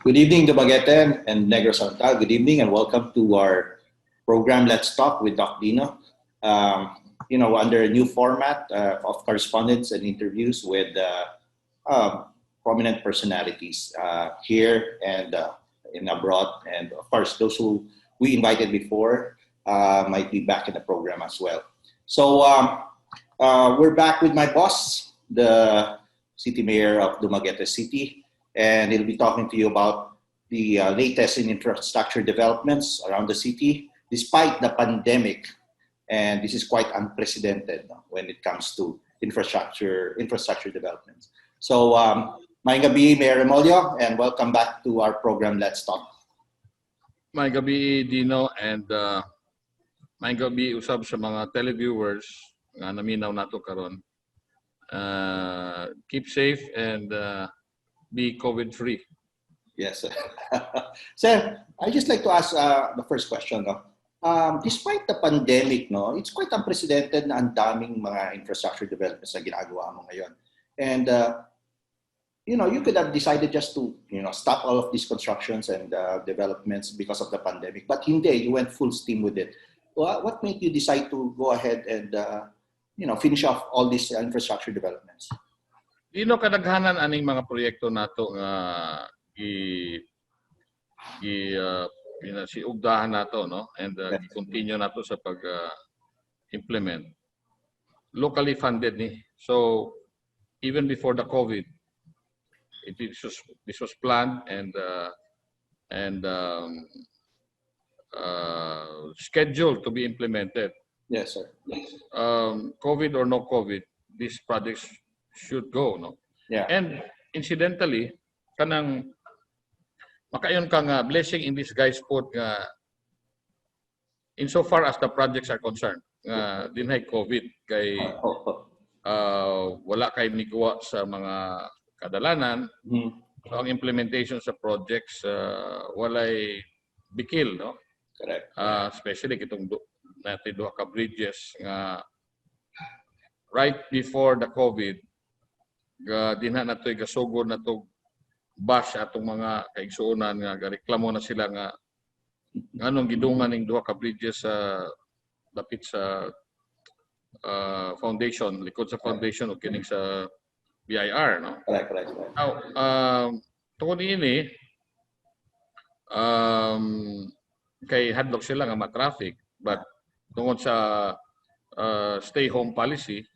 Good evening, Dumaguete and Negros Oriental. Good evening and welcome to our program, Let's Talk with Dok Dinno. Under a new format of correspondence and interviews with prominent personalities here and in abroad. And of course, those who we invited before might be back in the program as well. So we're back with my boss, the City Mayor of Dumaguete City. And he'll be talking to you about the latest in infrastructure developments around the city, despite the pandemic. And this is quite unprecedented when it comes to infrastructure developments. So, may gabi, Mayor Remollo, and welcome back to our program, Let's Talk. May gabi, Dino, and may gabi usab sa mga televiewers nga naminaw nato karon. Keep safe and be COVID-free. Yes. Sir, I'd just like to ask the first question. Despite the pandemic, it's quite unprecedented na ang daming mga infrastructure developments na ginagawa mo ngayon. And, you could have decided just to, stop all of these constructions and developments because of the pandemic. But hindi, you went full steam with it. What made you decide to go ahead and, finish off all these infrastructure developments? Dino kadaghanan aning mga proyekto nato nga siugdahan nato, no, and continue nato sa pag implement locally funded ni. So even before the COVID, this was planned and scheduled to be implemented. Yes, sir. COVID or no COVID, these projects should go, no? Yeah. And incidentally, kanang makayon ka nga blessing in disguise po nga insofar as the projects are concerned, nga dinhay COVID kay wala kay mikuha sa mga kadalanan. So ang implementation sa projects walay bikil, no? Correct. Especially kitong natin duha ka bridges nga right before the COVID dinha natoy gasugod nato bash atong mga kaigsuonan nga gareklamo na sila nga nganong gidungan ning duha ka bridges sa dapit sa foundation, likod sa foundation o kining sa BIR, no? Correct. Now, tungod ini kay hadlok sila nga ma-traffic, but tungod sa stay home policy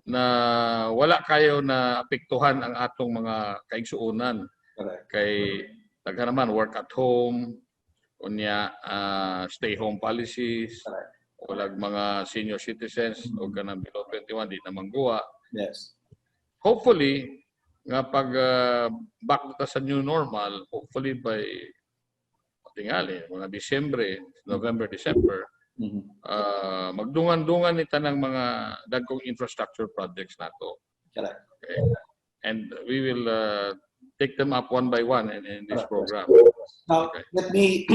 na wala kayo na apektuhan ang atong mga kaigsuonan. Kay naman work at home, unya stay home policies, walag mga senior citizens o kanang below 21 di na mangguwa. Yes. Hopefully nga pag back ta sa new normal, hopefully by tingali mga November, December, magdungan-dungan ni tanang mga dagkong infrastructure projects nato. Correct. Okay. And we will take them up one by one in this program. Now, let me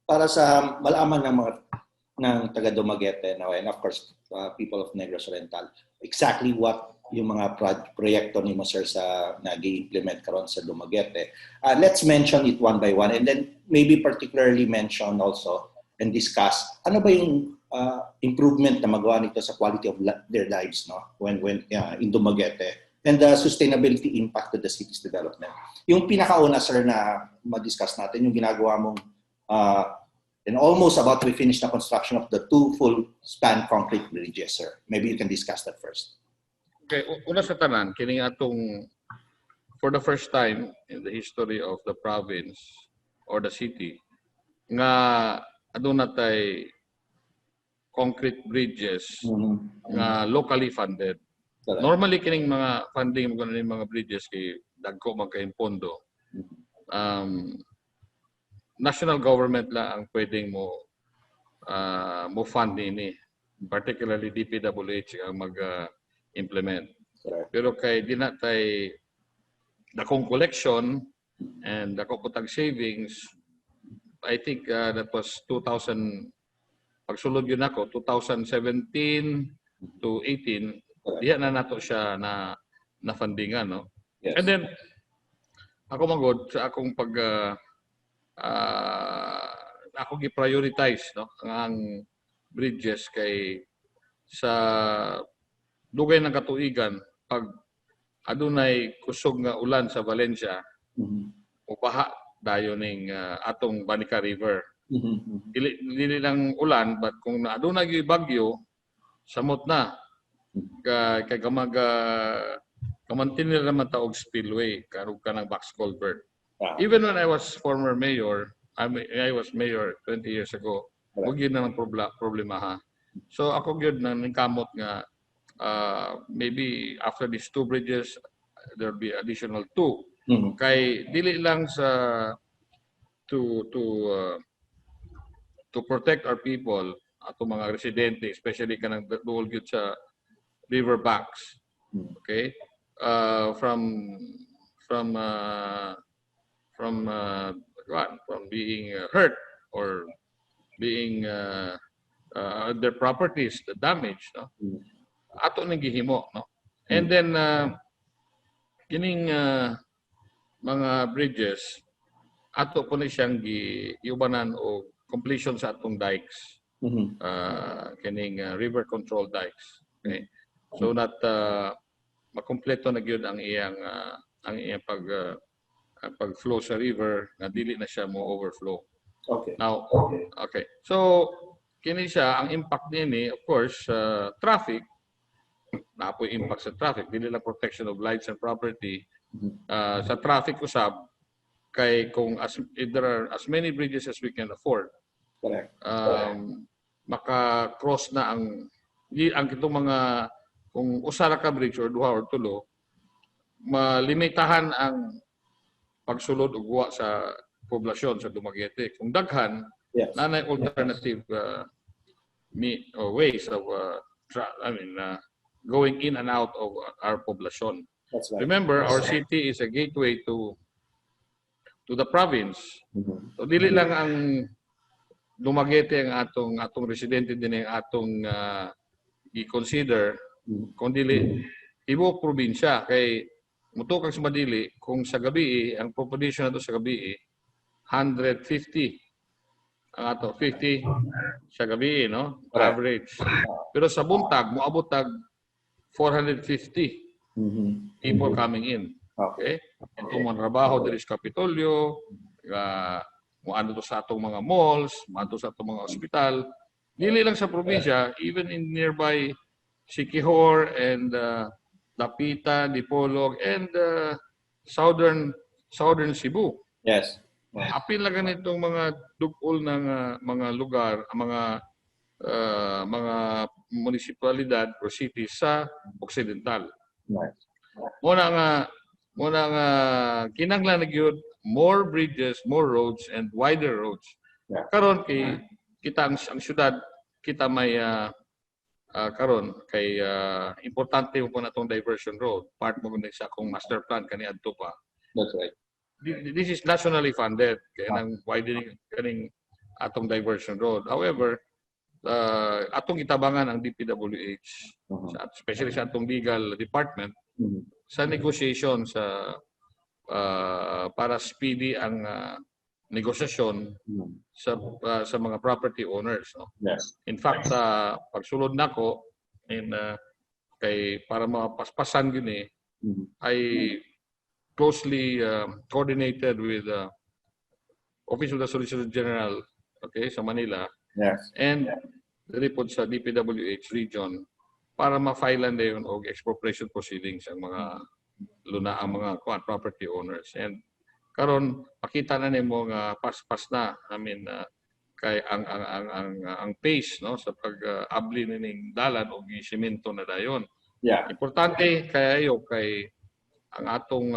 para sa malaman ng mga taga Dumaguete and of course people of Negros Oriental exactly what yung mga proyekto ni mo sir sa nag-i-implement karon sa Dumaguete. Let's mention it one by one and then maybe particularly mention also and discuss ano ba yung improvement na magawa nito sa quality of their lives, no, when in Dumaguete and the sustainability impact to the city's development. Yung pinakauna sir na ma-discuss natin yung ginagawa mong and almost about to finish the construction of the 2 full span concrete bridges, sir. Maybe you can discuss that first. Okay, una sa tanan kining atong for the first time in the history of the province or the city nga aduna tay concrete bridges nga locally funded. Normally kining mga funding mo ganin mga bridges kay dagko man kay pondo. National government lang ang pwedeng mo fund ini, particularly DPWH ang mag-implement. Pero kay di na tay dakong collection and dako putag savings, I think that was 2000 pagsulod yun ako 2017 to 18 diya na nato siya na fundingan, no? Yes. And then ako magod sa akong pag ako gi-prioritize no ang bridges kay sa dugay ng katuigan pag adunay kusog nga ulan sa Valencia o baha dayon ning atong Banica River. Dili lang ulan but kung adunay gyud bagyo samot na kay kamantinil naman ta og spillway karug ka ng box culvert. Even when I was former mayor, I was mayor 20 years ago, wag yun na ng problema ha. So ako gyud nang kamot nga maybe after these 2 bridges there'll be additional 2 kay dili lang sa to protect our people ato mga residente especially kanang duol gyud sa river banks, okay, from being hurt or being their properties damaged, no? Ato ning gihimo, no? And then kining mga bridges ato po ni siyang giubanan o completion sa atong dikes, kining river control dikes, okay, so that makumpleto na gyud ang iyang pag-flow sa river nga dili na siya mo overflow. Okay. Now, okay. So kini siya ang impact niini of course traffic, napoy impact sa traffic, dili lang protection of lives and property. Sa traffic usab kay kung if there are as many bridges as we can afford, Correct. maka-cross na ang itong mga kung usa ra ka bridge or duha or tulo, malimitahan ang pagsulod ug guwa sa poblasyon sa Dumaguete. Kung daghan, nanay alternative ways of going in and out of our poblasyon. That's right. Remember, our city is a gateway to the province. So dili lang ang Dumaguete ang atong residente din ang atong i-consider, kundi ibo probinsya kay mutukang sa madili kung sa gabi ang population nato sa gabi 150 ang ato 50 sa gabi, no, average, pero sa buntag moabot tag 450 people coming in, okay, itong mga trabaho diri sa Kapitolyo, moadto to sa atong mga malls, moadto sa atong mga ospital, dili lang sa probinsya, even in nearby Siquijor and Dapitan, Dipolog, and southern Cebu. Yes. Apil na ganitong mga dugol ng mga lugar, mga munisipalidad or cities sa Occidental. Right. Muna nga kinanglan na gyud more bridges, more roads, and wider roads. Karon kay kita ang syudad, kita may karon kay importante mo po na itong diversion road. Part mo sa akong master plan kaniadto pa. That's right. This is nationally funded kaya nang widening kaning atong diversion road. However, atong itabangan ang DPWH, especially sa atong legal department, sa negotiation sa para speedy ang negosasyon sa mga property owners, no? Yes. In fact, pagsulod nako kay para mapaspasan gini ay closely coordinated with Office of the Solicitor General, okay, sa Manila. Yes. And report sa DPWH region para ma-filean na yun og expropriation proceedings ang mga property owners. And karon pakita na nimo nga paspas na, I mean kay ang pace, no, sa pag-abli ning dalan og semento na dayon. Yeah. Importante kayo kay ang atong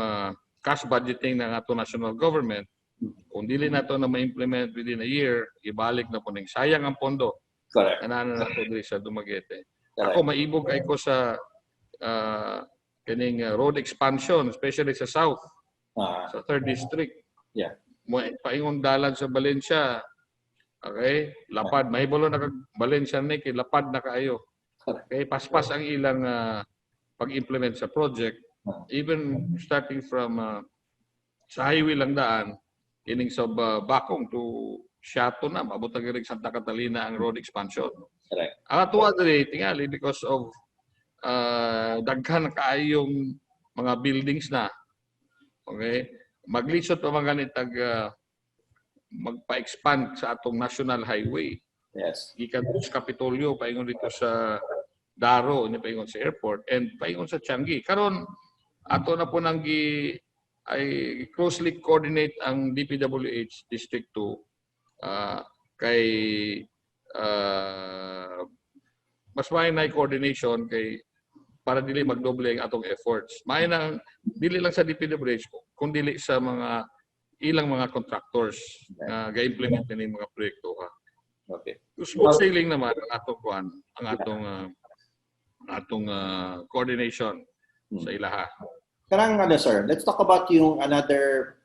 cash budgeting ng atong national government, kung dili nato na ma-implement within a year, ibalik na po ning sayang ang pondo. Correct. Kanana na to diri sa Dumaguete. Ako maibog kay ko sa kining road expansion, especially sa south, sa 3rd district. Yeah. Mo paingon dalan sa Valencia. Okay? Lapad, mahibalo na kag Valencia ni kay lapad na kaayo. Okay, paspas ang ilang pag-implement sa project, even starting from sa highway lang daan kining sa Bakong to Siato na maabot na girig Santa Catalina ang road expansion. Correct. Ang atuwa diri tingali because of daghan kaayong mga buildings na. Okay? Maglisod pa mga ganitag magpa-expand sa atong national highway. Yes. Gikan sa Kapitolyo paingon dito sa Daro, ini paingon sa airport and paingon sa Changi. Karon ato na po nang ay closely coordinate ang DPWH District 2 kay mas may na coordination kay para dili magdoble ang atong efforts. May nang dili lang sa DPWH kundi sa mga ilang mga contractors na ga-implement ni mga proyekto ha. Okay. Smooth sailing naman ang atong kuan, ang atong coordination sa ilaha. Karang sir, let's talk about yung another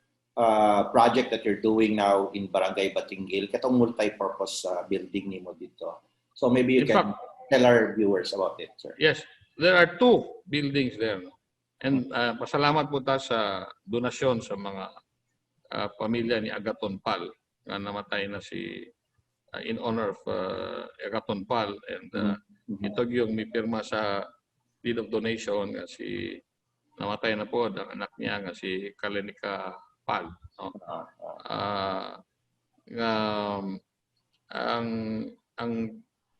project that you're doing now in Barangay Batingil, katong multi-purpose building nimo dito. So maybe you can tell our viewers about it, sir. Yes, there are 2 buildings there. And pasalamat po ta sa donasyon sa mga pamilya ni Agaton Pal na namatay na si in honor of Agaton Pal and ito yung may pirma sa deed of donation nga si namatay na po ang anak niya nga si Kalenika Pal, no? Ang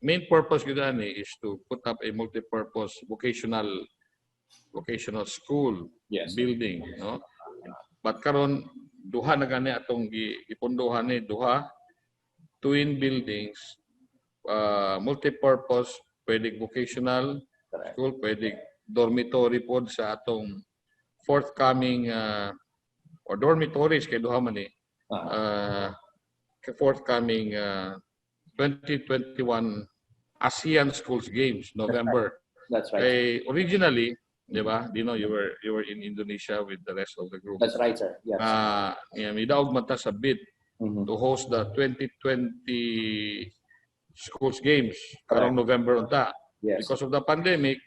main purpose gyud ani is to put up a multi-purpose vocational school building, no? But karon duha na gani atong gipunduhan ni duha twin buildings, multi-purpose, pwedeng vocational school, pwedeng dormitory pod sa atong forthcoming or dormitories kay duha man ni forthcoming 2021 ASEAN Schools Games November. That's right. Originally, di ba? Dinno, you were in Indonesia with the rest of the group. That's right, sir. Yes. Midaog man ta sa bid to host the 2020 Schools Games karong November unta. Yes. Because of the pandemic,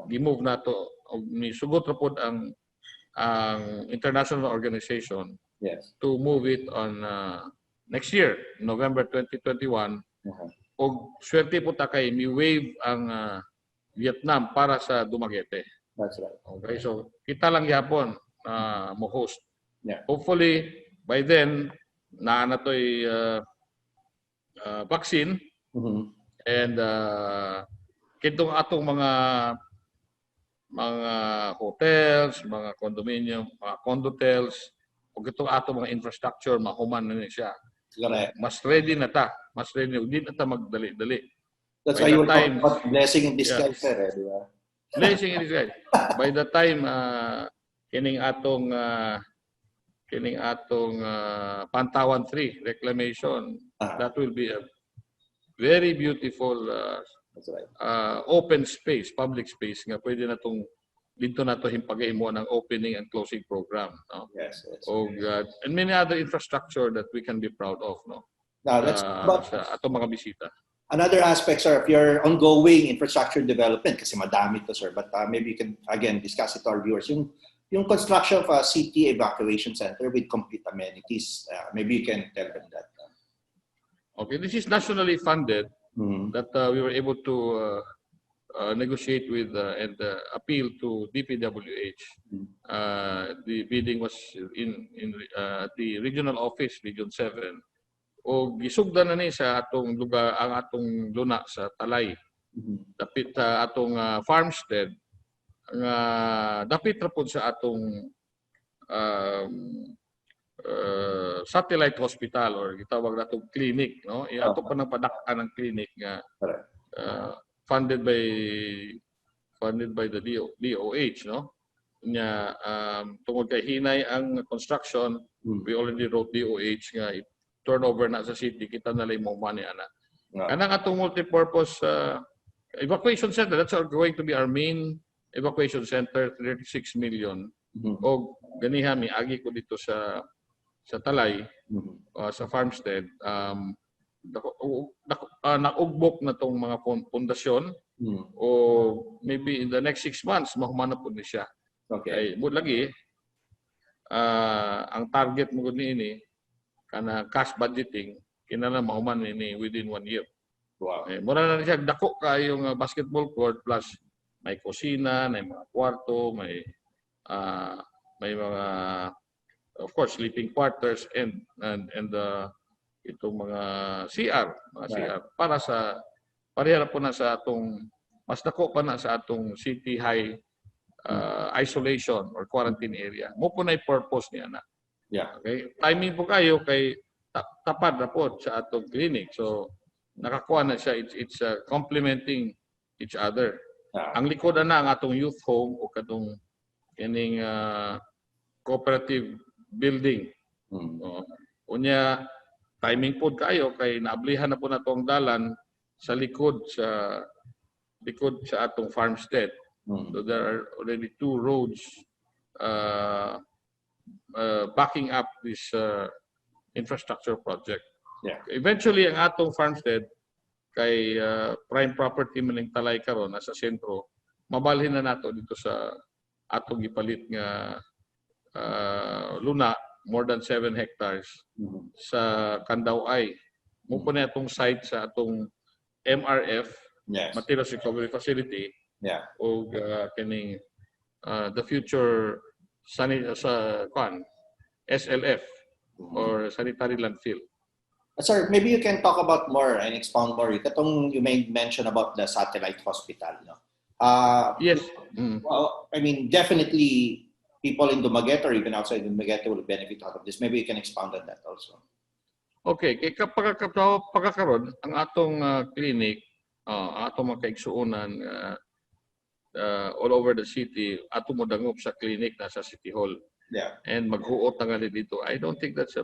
gi-move na to sugot ra pod ang international organization to move it on next year, November 2021. Og swerte po ta kay mi-waive ang Vietnam para sa Dumaguete. That's right. Okay, so kita lang yapon mo host. Yeah. Hopefully by then na toy vaccine and kitong atong mga hotels, mga condominium, mga condotels, ug itong atong mga infrastructure mahuman na ni siya. Correct. Mas ready na ta. Mas ready. Hindi na ta magdali-dali. That's why you were talking about blessing in disguise, sir, di ba? Blessing in disguise. By the time kining atong Pantawan 3 reclamation, that will be a very beautiful That's right. open space, public space nga pwede na tong dito na to himpagay-mo ng opening and closing program, no? Yes. And many other infrastructure that we can be proud of, no? Now, let's talk about sa atong mga bisita. another aspect, sir, of your ongoing infrastructure development, kasi madami to, sir, but maybe you can, again, discuss it to our viewers. Yung construction of a city evacuation center with complete amenities. Maybe you can tell them that. Okay, this is nationally funded that we were able to negotiate with and appeal to DPWH. The bidding was in the regional office, Region 7. O gisugdan na ni sa atong lugar ang atong luna sa Talay. Dapit sa atong farmstead nga dapit ra pud sa atong satellite hospital or gitawag natong clinic, no? Ato pa nang padak-an ng clinic nga funded by the DOH, no? Nya tungod kay hinay ang construction, we already wrote DOH nga turnover na sa city, kita na lang mo money ana. Kanang atong multi-purpose evacuation center, that's going to be our main evacuation center, 36 million. O ganiha mi agi ko dito sa Talay, sa farmstead, naugbok na tong mga pundasyon o maybe in the next 6 months mahumana po ni siya. Okay. Ay, lagi ang target mo gud ini kana cash budgeting kinala mahuman ini within 1 year. Wow. Mura na siya dako kayong basketball court plus may kusina, may mga kwarto, may mga of course sleeping quarters and itong mga CR, CR para sa pareha po na sa atong mas dako pa na sa atong city high isolation or quarantine area. Mo po na purpose niya na. Yeah. Okay? Timing po kayo kay tapad na po sa atong clinic. So nakakuha na siya, it's complementing each other. Ang likod na ang atong youth home o katong kining cooperative building. Unya timing po kayo kay naablihan na po na tong dalan sa likod sa atong farmstead. So there are already 2 roads backing up this infrastructure project. Yeah. Eventually, ang atong farmstead kay prime property maning talay karon nasa sentro, mabalhin na nato dito sa atong gipalit nga luna, more than 7 hectares sa Kandaway. Mupo na itong site sa atong MRF, Materials Recovery Facility, o kining the future SLF or sanitary landfill. Sir, maybe you can talk about more and expound more. Katong you made mention about the satellite hospital, no? Yes. Well, I mean, definitely people in Dumaguete or even outside Dumaguete will benefit out of this. Maybe you can expound on that also. Okay, kay pagkakaroon ang atong clinic, atong mga kaigsuonan all over the city, atong modangop sa clinic na sa City Hall. Yeah. And maghuot na nga dito. I don't think that's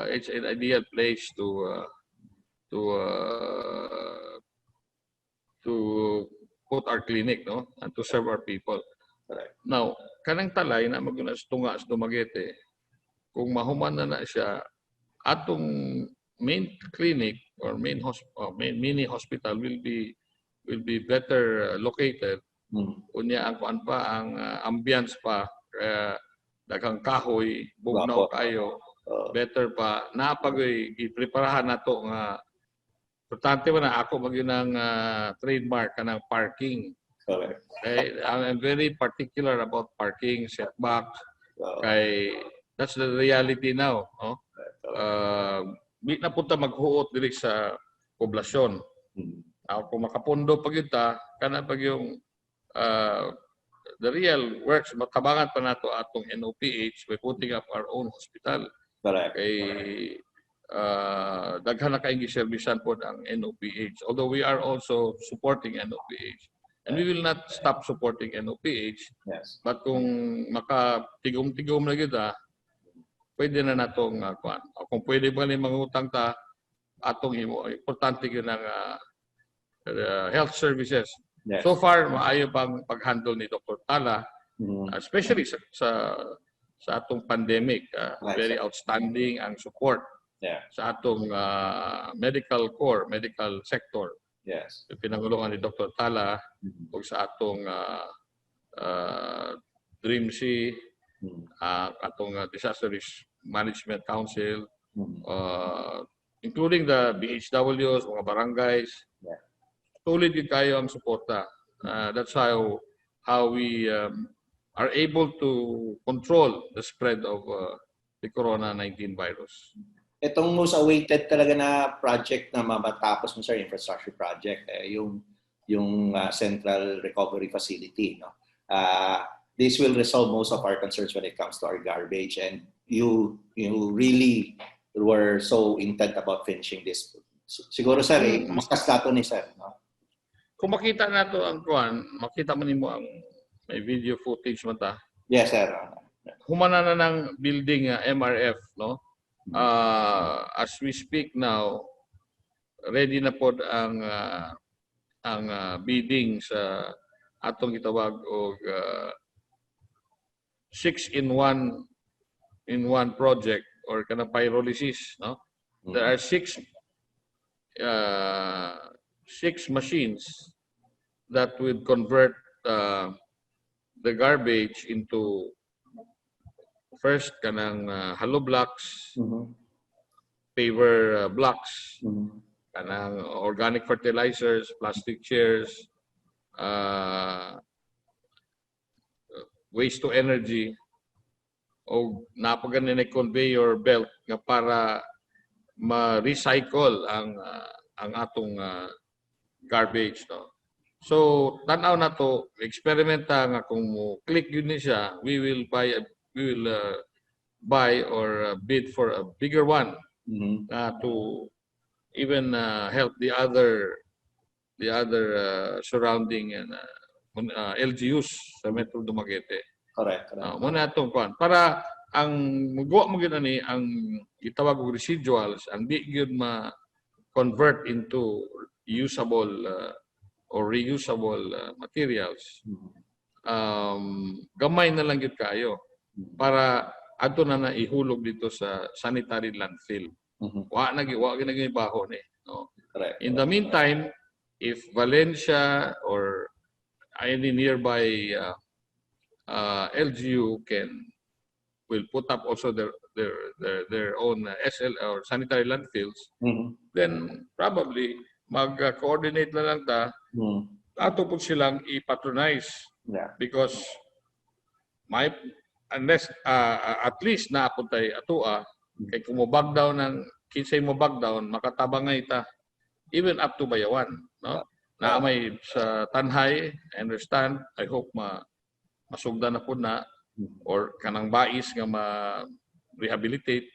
it's an ideal place to put our clinic, no, and to serve our people. Correct. Now, kanang talay na magunas tunga sa Dumaguete, kung mahuman na siya, atong main clinic or main mini hospital will be better located. Unya ang kuan pa ang ambience pa daghang kahoy, bugnaw kayo. Better pa napagoy ipreparahan nato nga importante man ako magyud ng trademark kanang parking. Correct. Okay, I'm very particular about parking setback. Kay that's the reality now, no? Di na punta maghuot diri sa poblasyon. Kung makapondo pag ta kana pag yung the real works matabangan pa nato atong NOPH by putting up our own hospital. Correct. Kay daghan na kaayong giserbisan po ang NOPH. Although we are also supporting NOPH. And we will not stop supporting NOPH. Yes. But kung makatigom-tigom na kita, pwede na natong kuan. Kung pwede ba ni mangutang ta atong imo, importante yun ang health services. Yes. So far, maayo pang pag-handle ni Dr. Tala, especially sa atong pandemic. Very outstanding ang support sa atong medical core, medical sector. Yes. Pinangulungan ni Dr. Tala o sa atong Dream C, atong Disaster Risk Management Council, including the BHWs, mga barangays. Tulid din kayo ang suporta. That's how we are able to control the spread of the Corona-19 virus. Itong most awaited talaga na project na mamatapos mo sa infrastructure project, yung Central Recovery Facility. No? This will resolve most of our concerns when it comes to our garbage, and you really were so intent about finishing this. Siguro sir, mas dato ni sir. No? Kung makita nato ang kuan, makita man nimo ang may video footage man ta. Yes, sir. Humana na ng building MRF, no? As we speak now, ready na pod ang bidding sa atong gitawag og 6-in-1 project or kanang pyrolysis, no? There are 6 machines that would convert the garbage into first kanang hollow blocks, Mhm. paver blocks, Mhm. kanang organic fertilizers, plastic chairs, waste to energy, o napaganin na conveyor belt nga para ma-recycle ang atong garbage, no. So tan-aw na to, eksperimenta nga kung mo click yun ni siya, we will buy or bid for a bigger one Mhm. to even help the other surrounding and LGUs sa Metro Dumaguete. Correct. Muna itong kuan para ang mugo mo gyud ani ang gitawag og residuals ang di gyud ma-convert into usable or reusable materials. Gamay na lang gyud kayo para adto na ihulog dito sa sanitary landfill. Wa na gyud baho ni, no. Correct. In the meantime, if Valencia or any nearby LGU will put up also their own SL or sanitary landfills, then probably mag-coordinate na lang ta ato po silang i-patronize because unless at least naapuntay atua kay kung mo bag down ng kinsay mo bag down makatabangay ta even up to Bayawan, no. Na may sa Tanhay, I understand, I hope masugdan na po na or kanang bais nga ma-rehabilitate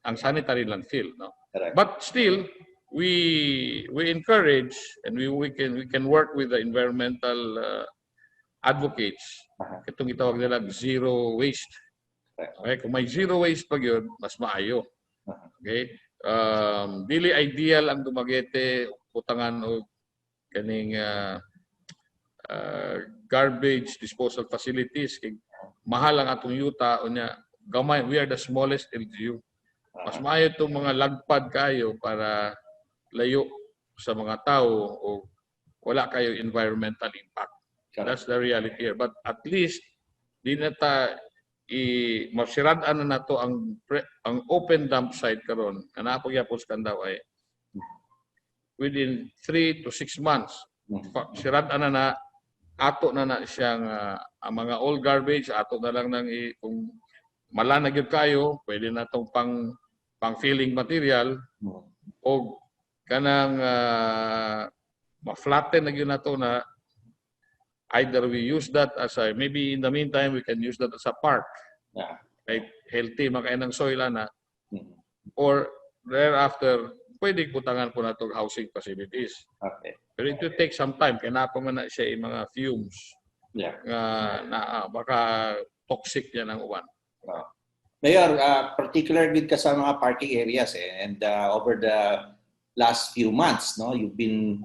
ang sanitary landfill, no. But still we encourage and we can work with the environmental advocates. Itong gitawag nila zero waste. Okay, kung may zero waste pag yun, mas maayo. Okay? Dili ideal ang Dumaguete putangan o kaning garbage disposal facilities. Mahal ang atong yuta unya gamay. We are the smallest LGU. Mas maayo itong mga lagpad kayo para layo sa mga tao o wala kayo environmental impact. That's the reality here. But at least di na ta masirad-an na nato ang open dump site karon nga napagyapos kan daw ay within 3 to 6 months sirad-an na ato na siyang ang mga old garbage ato na lang nang kung mala na gyud kayo pwede na tong pang filling material o kanang ma-flatten na gyud nato na either we use that as a, maybe in the meantime, we can use that as a park. Like healthy, makain ng soil na. Or thereafter, pwede putangan po na itong housing facilities. Okay. Pero it will take some time. Kaya pa man na siya yung mga fumes. Baka toxic yan ang uwan. Mayor, particular din ka sa mga parking areas and over the last few months, no, you've been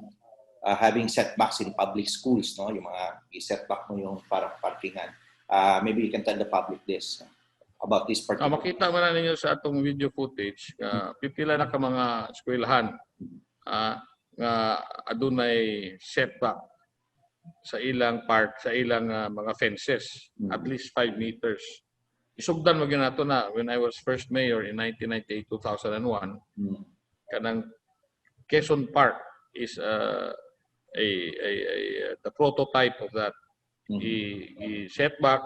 having setbacks in public schools, no? Yung mga i-setback mo yung parang parkingan. Maybe you can tell the public this about this particular. Makita mo na ninyo sa atong video footage, pipila na ka mga eskwelahan nga adunay setback sa ilang park, sa ilang mga fences, at least 5 meters. Isugdan mo ginato na when I was first mayor in 1998-2001, kanang Quezon Park is the prototype of that. I-setback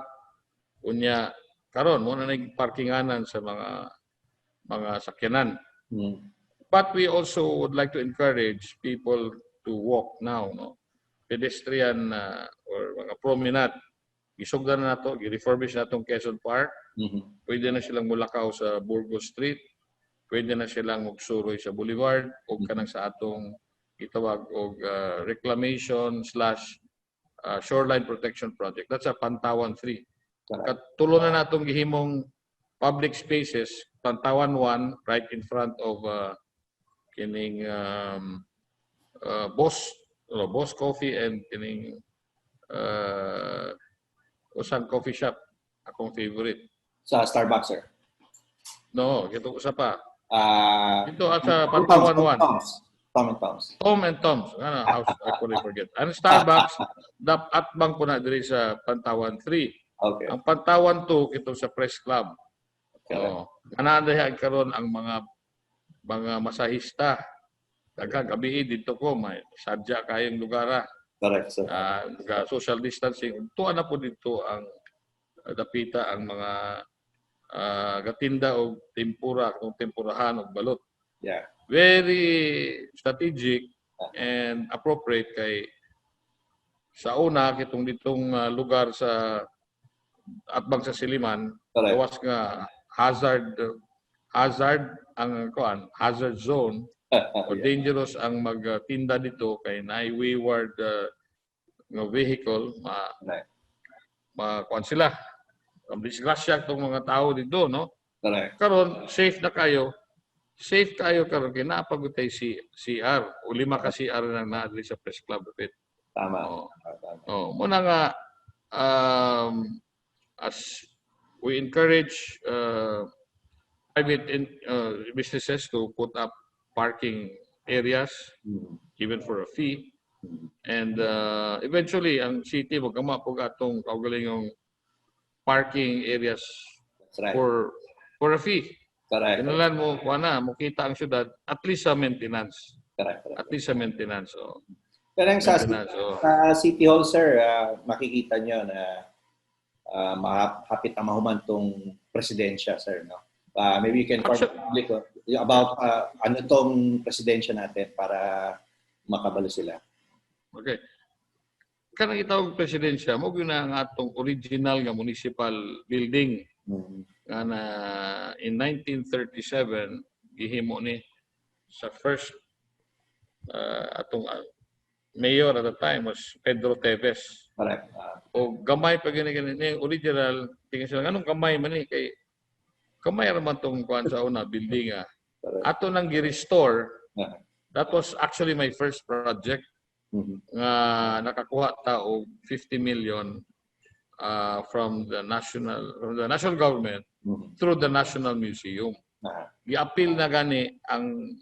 unya karon mo na nagparkinganan sa mga sakyanan. But we also would like to encourage people to walk now, no. Pedestrian or mga promenade. Isugdan na nato, i-refurbish na itong Quezon Park. Pwede na silang mulakaw sa Burgos Street. Pwede na silang magsuroy sa Boulevard o kanang sa atong itawag og reclamation / shoreline protection project. That's a Pantawan 3. Katulo na natong gihimong public spaces, Pantawan 1 right in front of kining Boss Coffee and kining usang coffee shop akong favorite. Sa Starbucks, sir? No, ito usa pa. Ito sa Pantawan 1. Tom and Tom's. House, I couldn't forget. Ang Starbucks, atbang po na diri sa Pantawan 3. Okay. Ang Pantawan 2 ito sa Press Club. Correct. Nanadayan karon ang mga masahista. Gabi dito ko may sadya kayong lugar. Correct, sir. Social distancing. Tuwa na po dito ang dapita ang mga gatinda o tempura, kung tempurahan o balot. Yeah. Very strategic and appropriate kay sa una kitong ditong lugar sa atbang sa Siliman, Correct. gawas nga hazard zone o dangerous ang magtinda dito kay naay wayward nga vehicle kuan sila. Ang disgrasya itong mga tao dito, no? Correct. Karon safe na kayo. Safe kayo karon kay napagutay si CR. O 5 ka CR na naadli sa Press Club. Tama. Muna nga as we encourage private businesses to put up parking areas even for a fee. And eventually ang city magkama pug atong kaugalingong parking areas for a fee. Correct. Kinalan mo makita ang syudad at least sa maintenance. Correct. At least sa maintenance. Pero sa City Hall, sir, makikita nyo na hapit na mahuman tong presidensya, sir, no? Maybe you can public about ano tong presidensya natin para makabalo sila. Okay. Kanang itawag presidensya, mo na ang atong original nga municipal building nga na in 1937 gihimo ni sa first atong mayor at the time was Pedro Teves. Correct. O gamay pa gini original tingin sila nganong gamay man ni kay gamay ra man tong kuan sa una building ato nang gi-restore. That was actually my first project. Nga nakakuha ta og 50 million from the national government through the National Museum. Gi-appeal na gani ang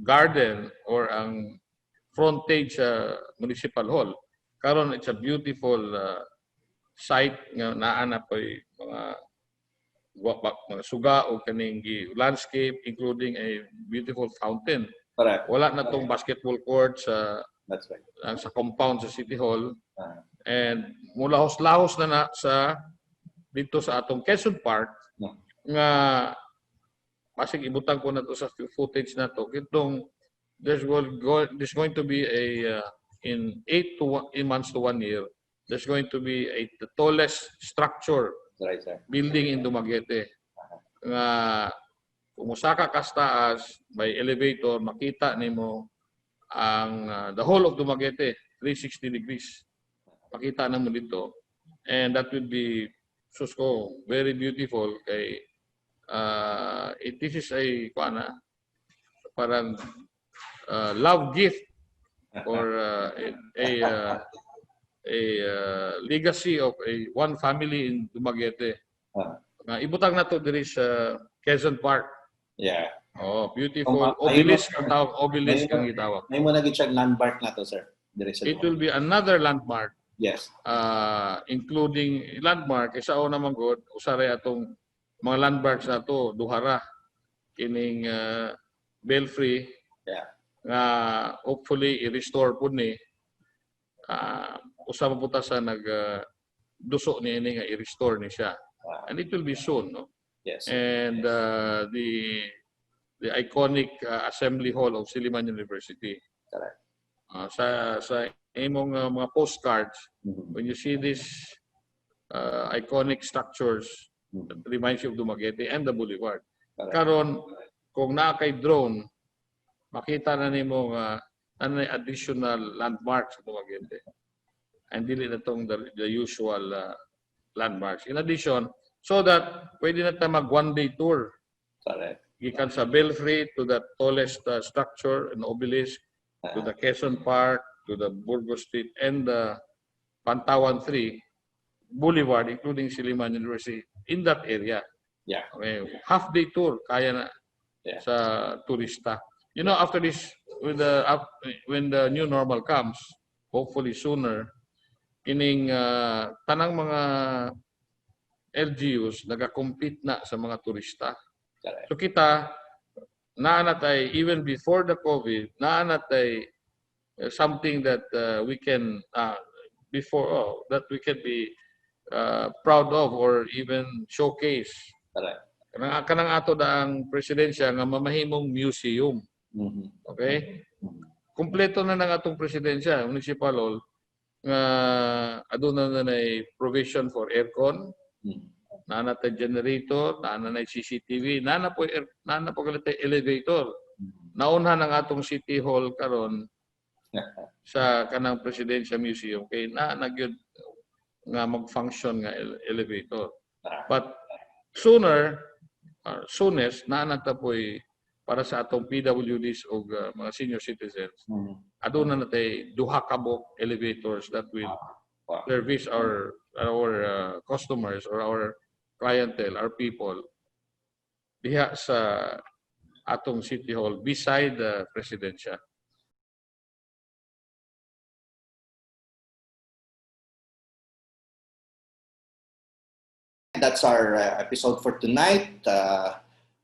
garden or ang frontage municipal hall. Karon it's a beautiful site nga naa na po'y mga suga o kaning landscape including a beautiful fountain. Correct. Wala na tong basketball court sa That's right. sa compound sa City Hall. And mulahos-lahos na sa dito sa atong Quezon Park nga pasig ibutang ko na to sa footage na to. Kitong there's going to be a in 8 months to 1 year there's going to be the tallest structure building in Dumaguete. Nga kung musaka ka sa taas by elevator makita nimo ang the whole of Dumaguete 360 degrees. Makita na mo dito. And that would be very beautiful kay this is a parang love gift or a legacy of one family in Dumaguete. Ibutang na to diri sa Quezon Park. Yeah. Oh, beautiful. Obelisk ang tawag. Obelisk ang itawag. May mo naging siyang landmark na to, sir. It will be another landmark. Yes. Including landmark. Isa o naman good. Usari atong mga landmarks na to. Duhara. Kining Belfry. Yeah. Hopefully i-restore po ni. Usama po ta sa duso ni ini nga i-restore ni siya. And it will be soon, no? Yes. And the iconic Assembly Hall of Siliman University. Correct. Sa imong mga postcards, when you see these iconic structures, that reminds you of Dumaguete and the Boulevard. Correct. Karon kung naa kay drone, makita na nimo additional landmarks sa Dumaguete. And dili na tong the usual landmarks. In addition, so that pwede na tayo mag one-day tour. Correct. Gikan sa Belfry to the tallest structure and obelisk, to the Quezon Park, to the Burgos Street, and the Pantawan 3 Boulevard, including Siliman University, in that area. Yeah. Okay. Half-day tour, kaya na sa turista. You know, after this, when the new normal comes, hopefully sooner, ining tanang mga LGUs nagakompete na sa mga turista. Correct. So kita naanatay even before the COVID, naanatay something that we can that we can be proud of or even showcase. Correct. Kanang ato daang presidensya nga mamahimong museum. Okay? Kumpleto na ng atong presidensya, municipal hall, nga aduna na nay provision for aircon, nana tay generator, nana nay CCTV, nana po kalitay elevator. Naunhan ang atong city hall karon sa kanang presidensya museum kay nagyud nga mag-function nga elevator. But soonest naanata po'y para sa atong PWDs o mga senior citizens, aduna na tay duha ka buok elevators that will service our customers or our clientele, our people diha sa atong city hall beside the presidensya. That's our episode for tonight.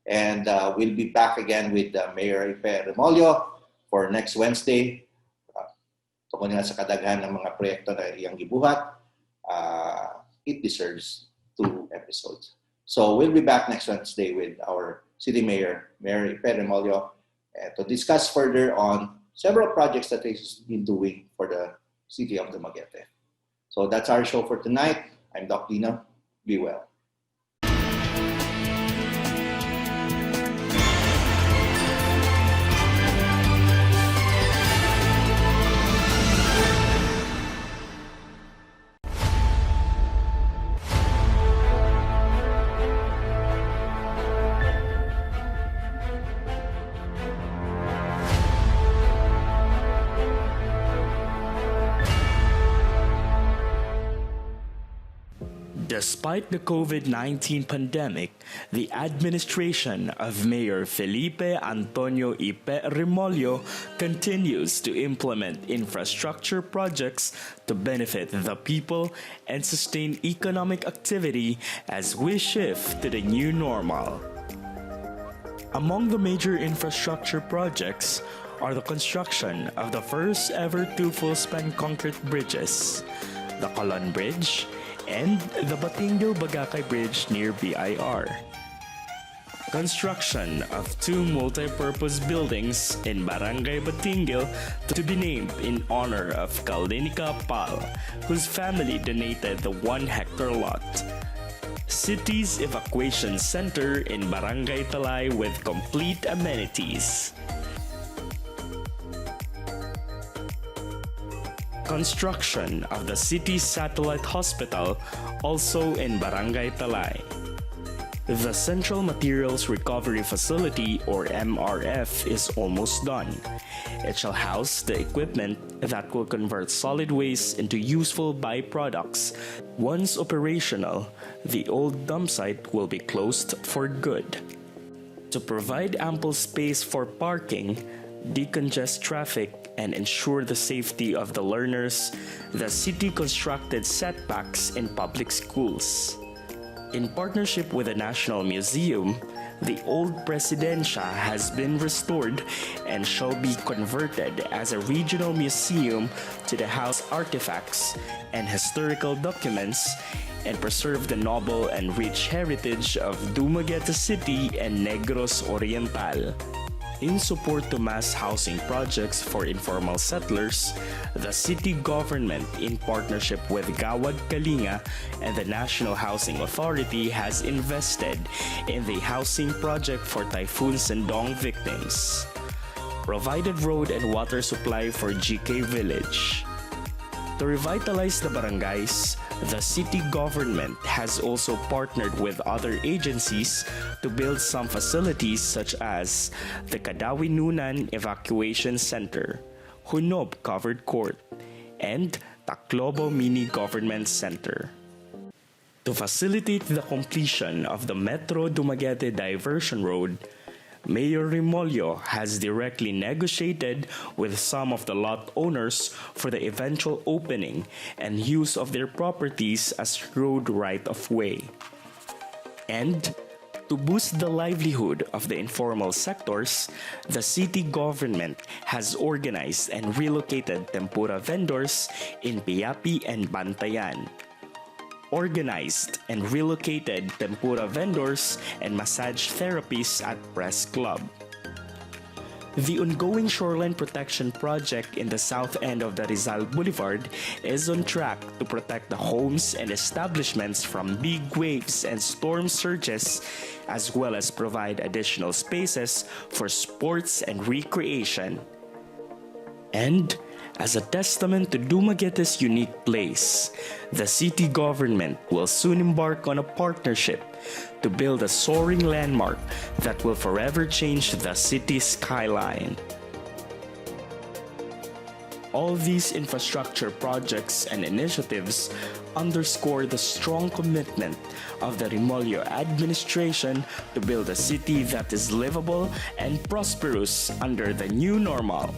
And we'll be back again with Mayor Felipe Remollo for next Wednesday. Tungkol nga sa kadaghan ng mga proyekto na iyang gibuhat, it deserves 2 episodes. So we'll be back next Wednesday with our City Mayor, Mayor Felipe Remollo, to discuss further on several projects that he's been doing for the city of Dumaguete. So that's our show for tonight. I'm Dok Dinno. Be well. Despite the COVID-19 pandemic, the administration of Mayor Felipe Antonio Remollo continues to implement infrastructure projects to benefit the people and sustain economic activity as we shift to the new normal. Among the major infrastructure projects are the construction of the first ever 2 full-span concrete bridges, the Colon Bridge, and the Batingil-Bagakay Bridge near BIR. Construction of 2 multi-purpose buildings in Barangay Batingil to be named in honor of Kaldinika Pal, whose family donated the 1-hectare lot. City's Evacuation Center in Barangay Talay with complete amenities. Construction of the city's satellite hospital, also in Barangay Talay. The Central Materials Recovery Facility, or MRF, is almost done. It shall house the equipment that will convert solid waste into useful byproducts. Once operational, the old dump site will be closed for good. To provide ample space for parking, decongest traffic, and ensure the safety of the learners, the city constructed setbacks in public schools. In partnership with the National Museum, the old Presidencia has been restored and shall be converted as a regional museum to the house artifacts and historical documents and preserve the noble and rich heritage of Dumaguete City and Negros Oriental. In support to mass housing projects for informal settlers, the city government, in partnership with Gawad Kalinga and the National Housing Authority, has invested in the housing project for Typhoon Sendong victims, provided road and water supply for GK Village. To revitalize the barangays, the city government has also partnered with other agencies to build some facilities such as the Kadawinunan Evacuation Center, Hunob Covered Court, and Taclobo Mini Government Center. To facilitate the completion of the Metro Dumaguete Diversion Road, Mayor Remollo has directly negotiated with some of the lot owners for the eventual opening and use of their properties as road right-of-way. And to boost the livelihood of the informal sectors, the city government has organized and relocated tempura vendors in Piapi and Bantayan. Organized and relocated tempura vendors and massage therapists at Press Club. The ongoing shoreline protection project in the south end of the Rizal Boulevard is on track to protect the homes and establishments from big waves and storm surges, as well as provide additional spaces for sports and recreation. And as a testament to Dumaguete's unique place, the city government will soon embark on a partnership to build a soaring landmark that will forever change the city's skyline. All these infrastructure projects and initiatives underscore the strong commitment of the Remollo administration to build a city that is livable and prosperous under the new normal.